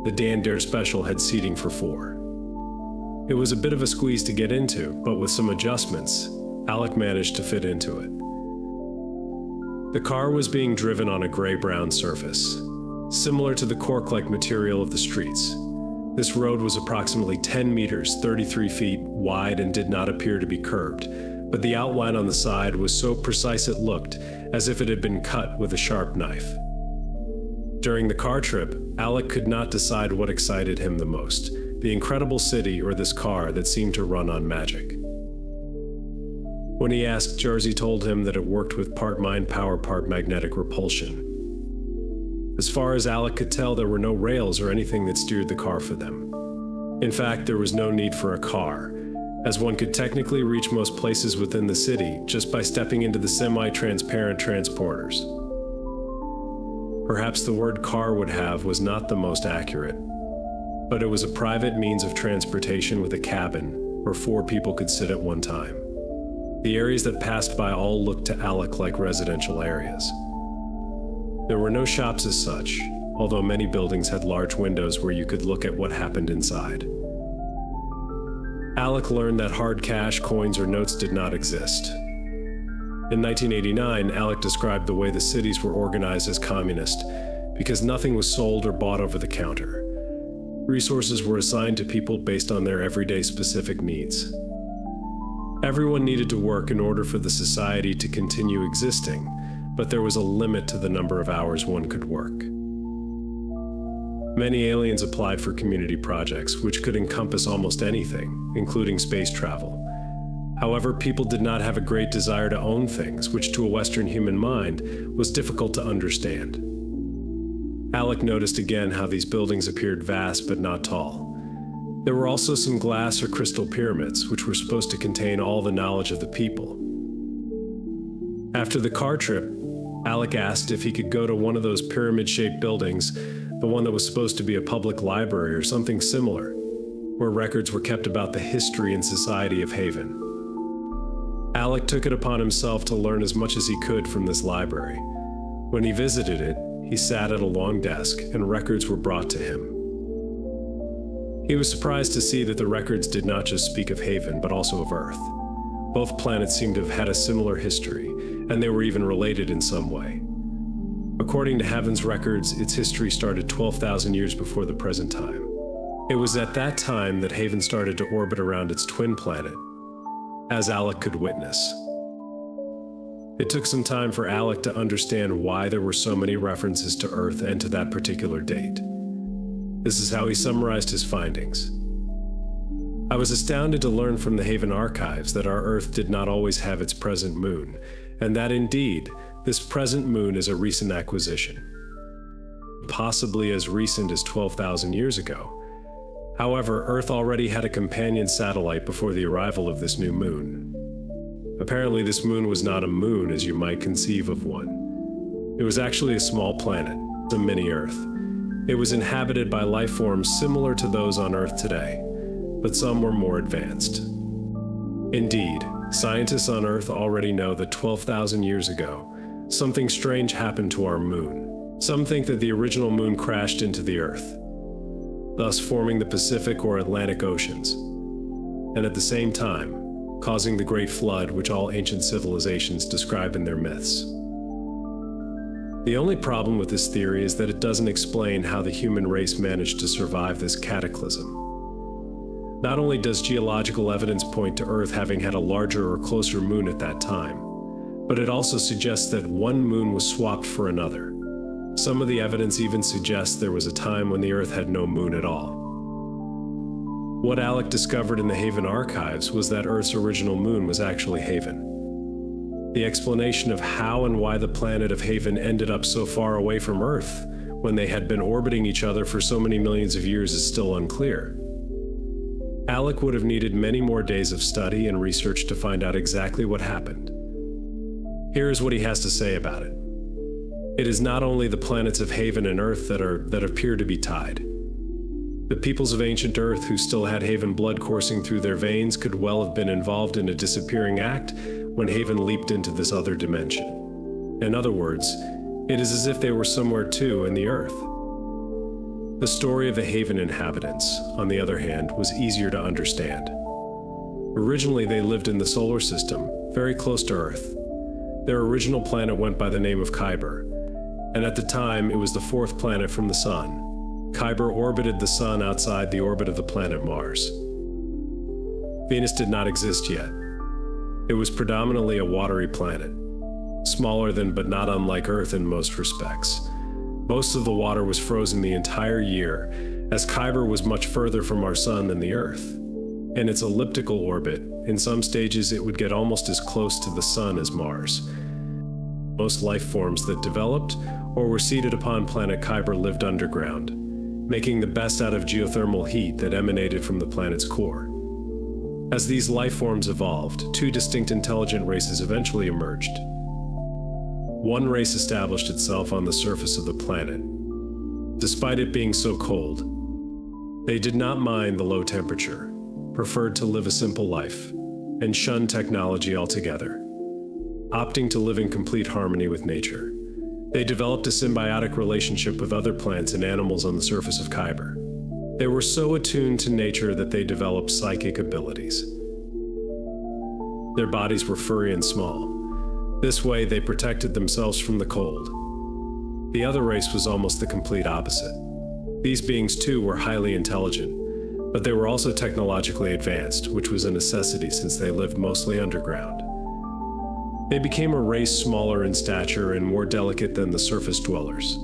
The Dan Dare Special had seating for 4. It was a bit of a squeeze to get into, but with some adjustments, Alec managed to fit into it. The car was being driven on a gray-brown surface, similar to the cork-like material of the streets. This road was approximately 10 meters, 33 feet wide, and did not appear to be curved, but the outline on the side was so precise it looked as if it had been cut with a sharp knife. During the car trip, Alec could not decide what excited him the most, the incredible city or this car that seemed to run on magic. When he asked, Jarzy told him that it worked with part mind power, part magnetic repulsion. As far as Alec could tell, there were no rails or anything that steered the car for them. In fact, there was no need for a car, as one could technically reach most places within the city just by stepping into the semi-transparent transporters. Perhaps the word car would have was not the most accurate, but it was a private means of transportation with a cabin where 4 people could sit at one time. The areas that passed by all looked to Alec like residential areas. There were no shops as such, although many buildings had large windows where you could look at what happened inside. Alec learned that hard cash, coins, or notes did not exist. In 1989, Alec described the way the cities were organized as communist because nothing was sold or bought over the counter. Resources were assigned to people based on their everyday specific needs. Everyone needed to work in order for the society to continue existing, but there was a limit to the number of hours one could work. Many aliens applied for community projects, which could encompass almost anything, including space travel. However, people did not have a great desire to own things, which to a Western human mind was difficult to understand. Alec noticed again how these buildings appeared vast but not tall. There were also some glass or crystal pyramids, which were supposed to contain all the knowledge of the people. After the car trip, Alec asked if he could go to one of those pyramid-shaped buildings, the one that was supposed to be a public library or something similar, where records were kept about the history and society of Haven. Alec took it upon himself to learn as much as he could from this library. When he visited it, he sat at a long desk and records were brought to him. He was surprised to see that the records did not just speak of Haven, but also of Earth. Both planets seemed to have had a similar history, and they were even related in some way. According to Haven's records, its history started 12,000 years before the present time. It was at that time that Haven started to orbit around its twin planet, as Alec could witness. It took some time for Alec to understand why there were so many references to Earth and to that particular date. This is how he summarized his findings. I was astounded to learn from the Haven archives that our Earth did not always have its present moon, and that indeed, this present moon is a recent acquisition. Possibly as recent as 12,000 years ago. However, Earth already had a companion satellite before the arrival of this new moon. Apparently, this moon was not a moon as you might conceive of one. It was actually a small planet, a mini-Earth. It was inhabited by life forms similar to those on Earth today, but some were more advanced. Indeed, scientists on Earth already know that 12,000 years ago, something strange happened to our moon. Some think that the original moon crashed into the Earth, thus forming the Pacific or Atlantic Oceans, and at the same time, causing the Great Flood which all ancient civilizations describe in their myths. The only problem with this theory is that it doesn't explain how the human race managed to survive this cataclysm. Not only does geological evidence point to Earth having had a larger or closer moon at that time, but it also suggests that one moon was swapped for another. Some of the evidence even suggests there was a time when the Earth had no moon at all. What Alec discovered in the Haven archives was that Earth's original moon was actually Haven. The explanation of how and why the planet of Haven ended up so far away from Earth when they had been orbiting each other for so many millions of years is still unclear. Alec would have needed many more days of study and research to find out exactly what happened. Here is what he has to say about it. It is not only the planets of Haven and Earth that appear to be tied. The peoples of ancient Earth who still had Haven blood coursing through their veins could well have been involved in a disappearing act when Haven leaped into this other dimension. In other words, it is as if they were somewhere too in the Earth. The story of the Haven inhabitants, on the other hand, was easier to understand. Originally, they lived in the solar system, very close to Earth. Their original planet went by the name of Kyber, and at the time, it was the fourth planet from the Sun. Kyber orbited the Sun outside the orbit of the planet Mars. Venus did not exist yet. It was predominantly a watery planet, smaller than but not unlike Earth in most respects. Most of the water was frozen the entire year, as Kyber was much further from our Sun than the Earth. In its elliptical orbit, in some stages it would get almost as close to the Sun as Mars. Most life forms that developed or were seeded upon planet Kyber lived underground, making the best out of geothermal heat that emanated from the planet's core. As these life forms evolved, two distinct intelligent races eventually emerged. One race established itself on the surface of the planet. Despite it being so cold, they did not mind the low temperature, preferred to live a simple life, and shunned technology altogether, opting to live in complete harmony with nature. They developed a symbiotic relationship with other plants and animals on the surface of Kyber. They were so attuned to nature that they developed psychic abilities. Their bodies were furry and small. This way, they protected themselves from the cold. The other race was almost the complete opposite. These beings too were highly intelligent, but they were also technologically advanced, which was a necessity since they lived mostly underground. They became a race smaller in stature and more delicate than the surface dwellers,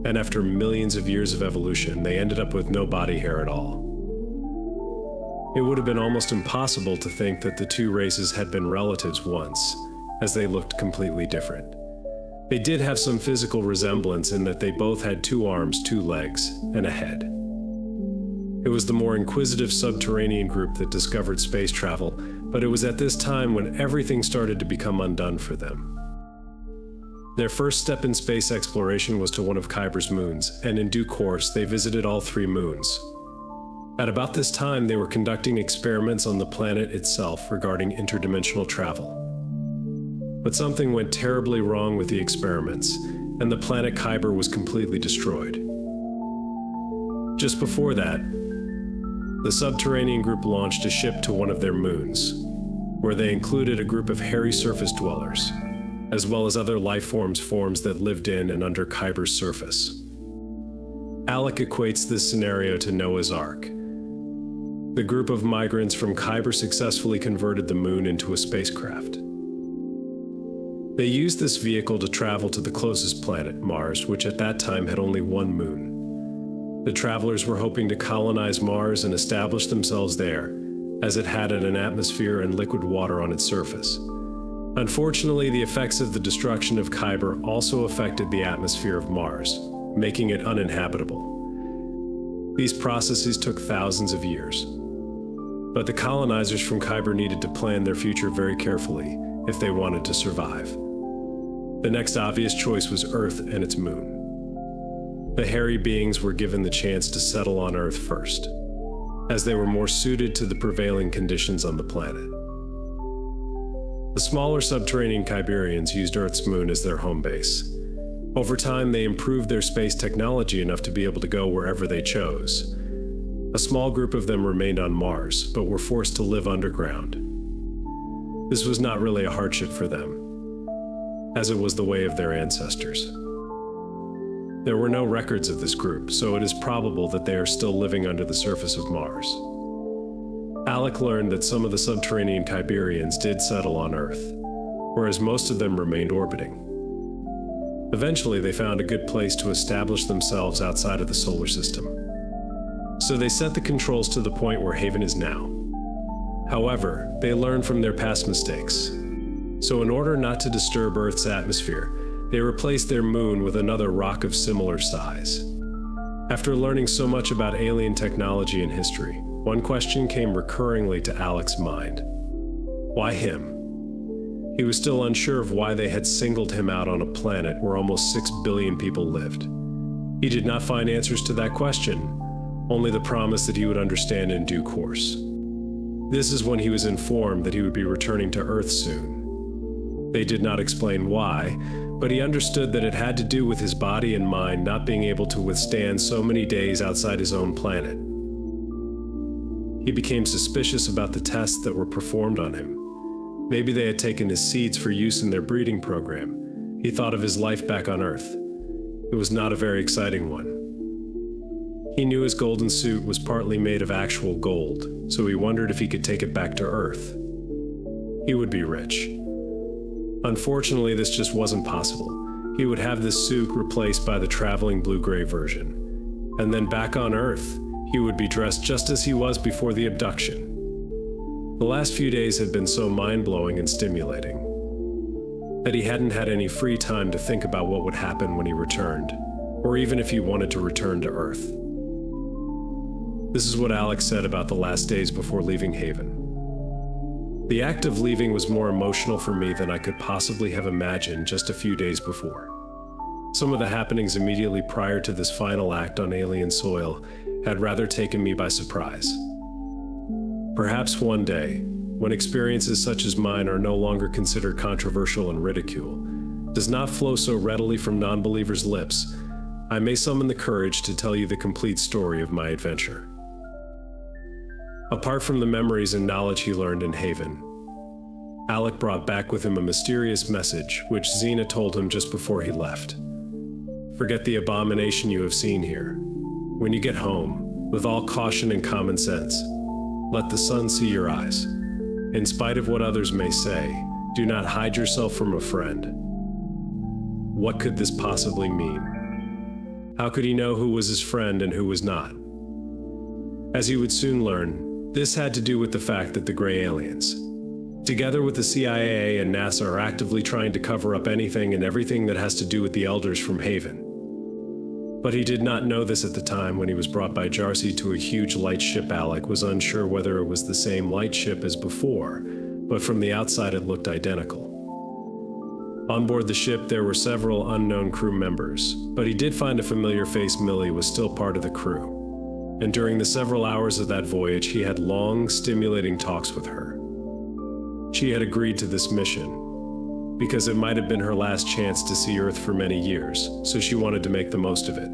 and after millions of years of evolution, they ended up with no body hair at all. It would have been almost impossible to think that the two races had been relatives once, as they looked completely different. They did have some physical resemblance in that they both had 2 arms, 2 legs, and a head. It was the more inquisitive subterranean group that discovered space travel, but it was at this time when everything started to become undone for them. Their first step in space exploration was to one of Kyber's moons, and in due course, they visited all 3 moons. At about this time, they were conducting experiments on the planet itself regarding interdimensional travel. But something went terribly wrong with the experiments, and the planet Kyber was completely destroyed. Just before that, the subterranean group launched a ship to one of their moons, where they included a group of hairy surface dwellers, as well as other life forms that lived in and under Kyber's surface. Alec equates this scenario to Noah's Ark. The group of migrants from Kyber successfully converted the moon into a spacecraft. They used this vehicle to travel to the closest planet, Mars, which at that time had only 1 moon. The travelers were hoping to colonize Mars and establish themselves there, as it had an atmosphere and liquid water on its surface. Unfortunately, the effects of the destruction of Kyber also affected the atmosphere of Mars, making it uninhabitable. These processes took thousands of years. But the colonizers from Kyber needed to plan their future very carefully if they wanted to survive. The next obvious choice was Earth and its moon. The hairy beings were given the chance to settle on Earth first, as they were more suited to the prevailing conditions on the planet. The smaller subterranean Kyberians used Earth's moon as their home base. Over time, they improved their space technology enough to be able to go wherever they chose. A small group of them remained on Mars, but were forced to live underground. This was not really a hardship for them, as it was the way of their ancestors. There were no records of this group, so it is probable that they are still living under the surface of Mars. Alec learned that some of the subterranean Kyberians did settle on Earth, whereas most of them remained orbiting. Eventually, they found a good place to establish themselves outside of the solar system. So they set the controls to the point where Haven is now. However, they learned from their past mistakes. So in order not to disturb Earth's atmosphere, they replaced their moon with another rock of similar size. After learning so much about alien technology and history, one question came recurringly to Alec's mind. Why him? He was still unsure of why they had singled him out on a planet where almost 6 billion people lived. He did not find answers to that question, only the promise that he would understand in due course. This is when he was informed that he would be returning to Earth soon. They did not explain why, but he understood that it had to do with his body and mind not being able to withstand so many days outside his own planet. He became suspicious about the tests that were performed on him. Maybe they had taken his seeds for use in their breeding program. He thought of his life back on Earth. It was not a very exciting one. He knew his golden suit was partly made of actual gold, so he wondered if he could take it back to Earth. He would be rich. Unfortunately, this just wasn't possible. He would have this suit replaced by the traveling blue-gray version. And then back on Earth, he would be dressed just as he was before the abduction. The last few days had been so mind-blowing and stimulating that he hadn't had any free time to think about what would happen when he returned, or even if he wanted to return to Earth. This is what Alec said about the last days before leaving Haven. The act of leaving was more emotional for me than I could possibly have imagined just a few days before. Some of the happenings immediately prior to this final act on alien soil had rather taken me by surprise. Perhaps one day, when experiences such as mine are no longer considered controversial and ridicule, does not flow so readily from non-believers' lips, I may summon the courage to tell you the complete story of my adventure. Apart from the memories and knowledge he learned in Haven, Alec brought back with him a mysterious message which Xena told him just before he left. Forget the abomination you have seen here. When you get home, with all caution and common sense, let the sun see your eyes. In spite of what others may say, do not hide yourself from a friend. What could this possibly mean? How could he know who was his friend and who was not? As he would soon learn, this had to do with the fact that the gray aliens, together with the CIA and NASA, are actively trying to cover up anything and everything that has to do with the elders from Haven. But he did not know this at the time when he was brought by Jarcy to a huge light ship. Alec was unsure whether it was the same light ship as before, but from the outside it looked identical. On board the ship there were several unknown crew members, but he did find a familiar face. Millie was still part of the crew, and during the several hours of that voyage he had long, stimulating talks with her. She had agreed to this mission because it might have been her last chance to see Earth for many years, so she wanted to make the most of it.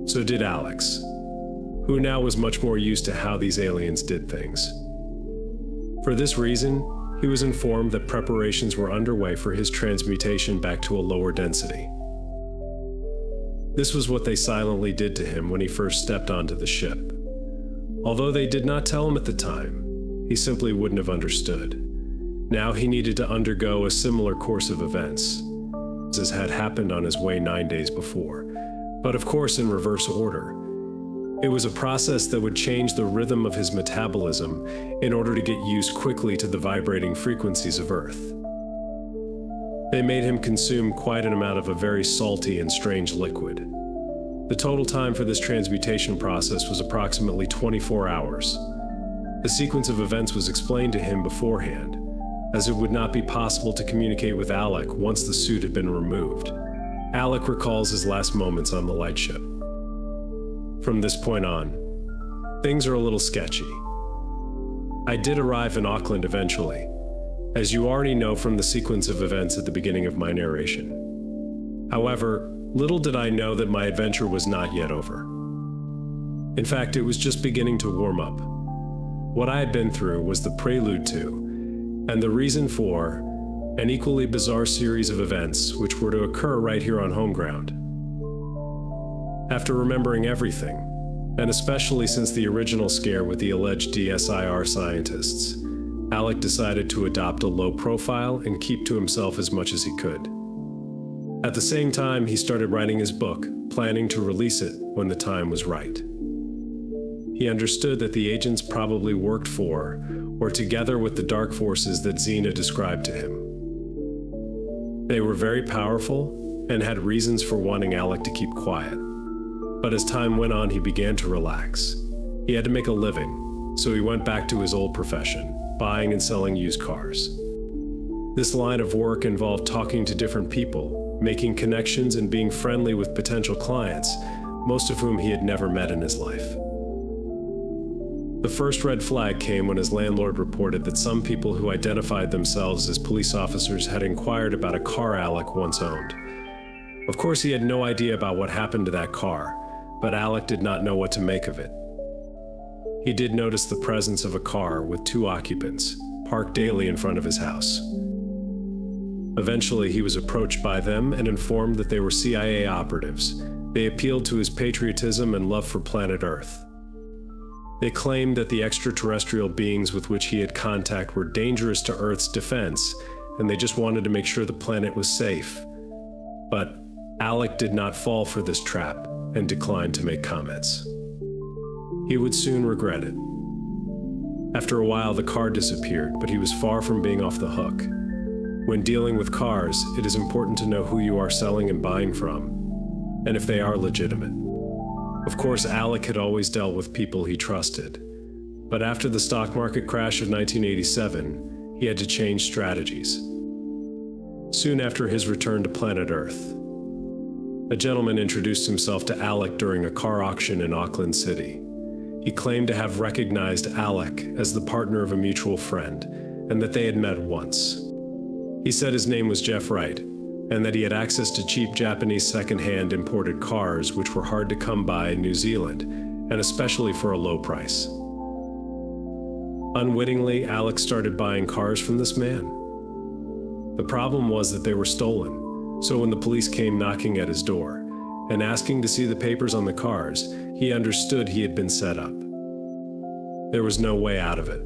So did Alex, who now was much more used to how these aliens did things. For this reason, he was informed that preparations were underway for his transmutation back to a lower density. This was what they silently did to him when he first stepped onto the ship. Although they did not tell him at the time, he simply wouldn't have understood. Now he needed to undergo a similar course of events, as had happened on his way 9 days before, but of course in reverse order. It was a process that would change the rhythm of his metabolism in order to get used quickly to the vibrating frequencies of Earth. They made him consume quite an amount of a very salty and strange liquid. The total time for this transmutation process was approximately 24 hours. The sequence of events was explained to him beforehand, as it would not be possible to communicate with Alec once the suit had been removed. Alec recalls his last moments on the lightship. From this point on, things are a little sketchy. I did arrive in Auckland eventually, as you already know from the sequence of events at the beginning of my narration. However, little did I know that my adventure was not yet over. In fact, it was just beginning to warm up. What I had been through was the prelude to, and the reason for, an equally bizarre series of events which were to occur right here on home ground. After remembering everything, and especially since the original scare with the alleged DSIR scientists, Alec decided to adopt a low profile and keep to himself as much as he could. At the same time, he started writing his book, planning to release it when the time was right. He understood that the agents probably worked for or together with the dark forces that Xena described to him. They were very powerful and had reasons for wanting Alec to keep quiet. But as time went on, he began to relax. He had to make a living, so he went back to his old profession, buying and selling used cars. This line of work involved talking to different people, making connections and being friendly with potential clients, most of whom he had never met in his life. The first red flag came when his landlord reported that some people who identified themselves as police officers had inquired about a car Alec once owned. Of course, he had no idea about what happened to that car, but Alec did not know what to make of it. He did notice the presence of a car with 2 occupants, parked daily in front of his house. Eventually, he was approached by them and informed that they were CIA operatives. They appealed to his patriotism and love for planet Earth. They claimed that the extraterrestrial beings with which he had contact were dangerous to Earth's defense, and they just wanted to make sure the planet was safe. But Alec did not fall for this trap and declined to make comments. He would soon regret it. After a while, the car disappeared, but he was far from being off the hook. When dealing with cars, it is important to know who you are selling and buying from, and if they are legitimate. Of course, Alec had always dealt with people he trusted, but after the stock market crash of 1987, he had to change strategies. Soon after his return to planet Earth, a gentleman introduced himself to Alec during a car auction in Auckland City. He claimed to have recognized Alec as the partner of a mutual friend, and that they had met once. He said his name was Jeff Wright, and that he had access to cheap Japanese second-hand imported cars which were hard to come by in New Zealand, and especially for a low price. Unwittingly, Alec started buying cars from this man. The problem was that they were stolen, so when the police came knocking at his door and asking to see the papers on the cars, he understood he had been set up. There was no way out of it.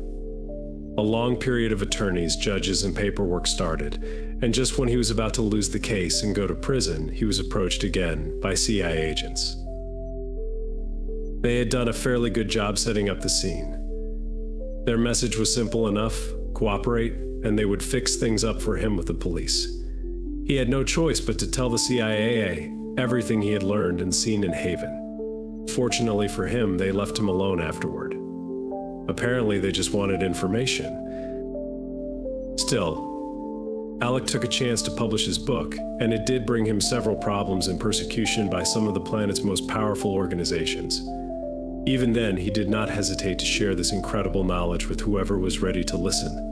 A long period of attorneys, judges, and paperwork started, and just when he was about to lose the case and go to prison, he was approached again by CIA agents. They had done a fairly good job setting up the scene. Their message was simple enough: cooperate, and they would fix things up for him with the police. He had no choice but to tell the CIA everything he had learned and seen in Haven. Fortunately for him, they left him alone afterward. Apparently, they just wanted information. Still, Alec took a chance to publish his book, and it did bring him several problems and persecution by some of the planet's most powerful organizations. Even then, he did not hesitate to share this incredible knowledge with whoever was ready to listen.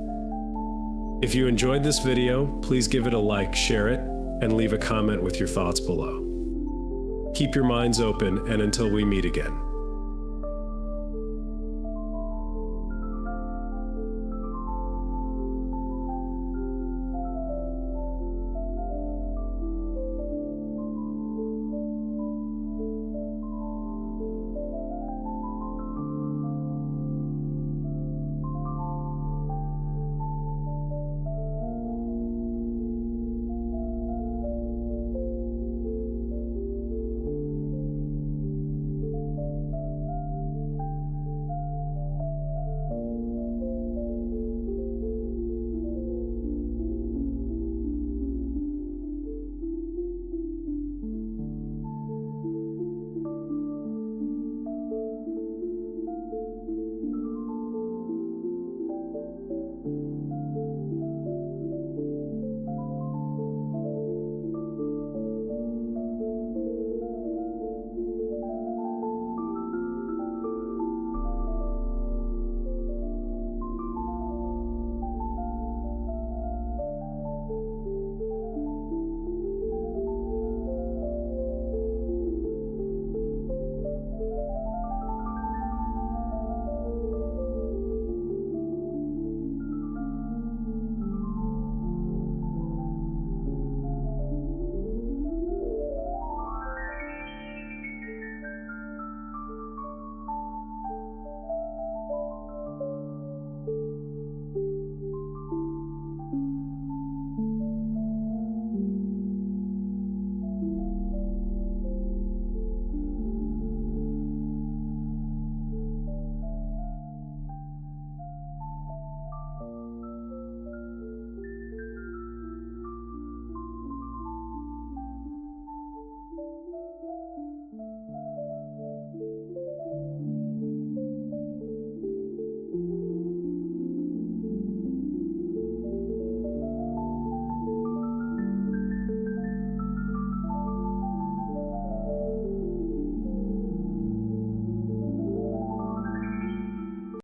If you enjoyed this video, please give it a like, share it, and leave a comment with your thoughts below. Keep your minds open, and until we meet again.